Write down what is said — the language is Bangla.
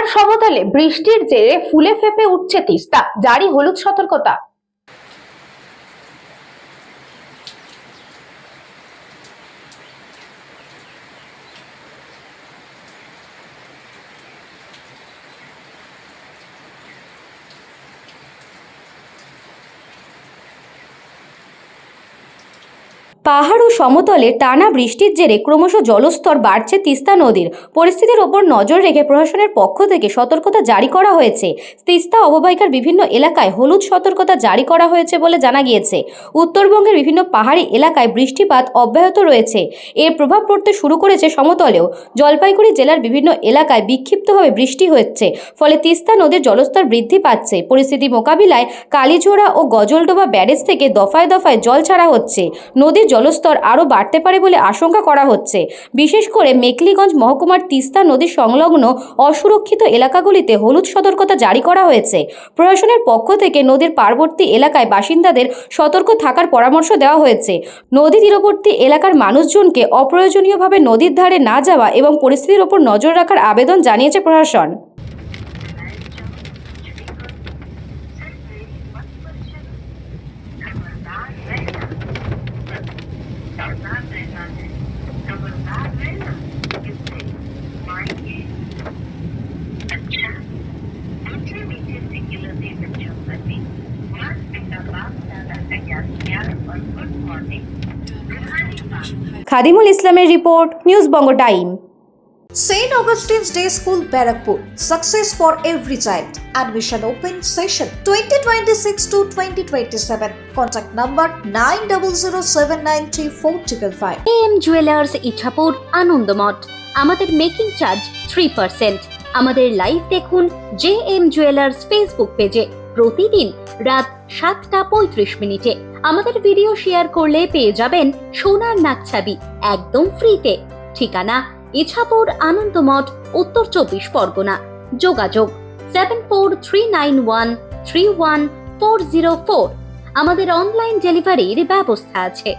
পাহাড় সমতলে বৃষ্টির জেরে ফুলে ফেঁপে উঠছে তিস্তা, জারি হলুদ সতর্কতা। পাহাড় ও সমতলে টানা বৃষ্টির জেরে ক্রমশ জলস্তর বাড়ছে তিস্তা নদীর। পরিস্থিতির ওপর নজর রেখে প্রশাসনের পক্ষ থেকে সতর্কতা জারি করা হয়েছে। তিস্তা অববাহিকার বিভিন্ন এলাকায় হলুদ সতর্কতা জারি করা হয়েছে বলে জানা গিয়েছে। উত্তরবঙ্গের বিভিন্ন পাহাড়ি এলাকায় বৃষ্টিপাত অব্যাহত রয়েছে। এর প্রভাব পড়তে শুরু করেছে সমতলেও। জলপাইগুড়ি জেলার বিভিন্ন এলাকায় বিক্ষিপ্তভাবে বৃষ্টি হচ্ছে, ফলে তিস্তা নদীর জলস্তর বৃদ্ধি পাচ্ছে। পরিস্থিতি মোকাবিলায় কালীঝোড়া ও গজলডোবা ব্যারেজ থেকে দফায় দফায় জল ছাড়া হচ্ছে। নদীর জলস্তর আরও বাড়তে পারে বলে আশঙ্কা করা হচ্ছে। বিশেষ করে মেখলিগঞ্জ মহকুমার তিস্তা নদী সংলগ্ন অসুরক্ষিত এলাকাগুলিতে হলুদ সতর্কতা জারি করা হয়েছে। প্রশাসনের পক্ষ থেকে নদীর পার্বতী এলাকায় বাসিন্দাদের সতর্ক থাকার পরামর্শ দেওয়া হয়েছে। নদী তীরবর্তী এলাকার মানুষজনকে অপ্রয়োজনীয়ভাবে নদীর ধারে না যাওয়া এবং পরিস্থিতির ওপর নজর রাখার আবেদন জানিয়েছে প্রশাসন। খাদিমুল ইসলামের report, news Banga time. St. Augustine's Day School, Barakpur. Success for every child. Admission open session 2026 to 2027. Contact number 9007934555. AM Jewelers Ichapur Anandamath. আমাদের মেকিং চার্জ 3%। আমাদের লাইভ দেখুন JM Jewelers ফেসবুক পেজে প্রতিদিন রাত 7:35 আমাদের ভিডিও শেয়ার করলে পেয়ে যাবেন সোনার নাকছাবি একদম ফ্রিতে। ঠিকানা ইছাপুর আনন্দমঠ, উত্তর 24 পরগনা। যোগাযোগ 7439131404। আমাদের অনলাইন ডেলিভারির ব্যবস্থা আছে।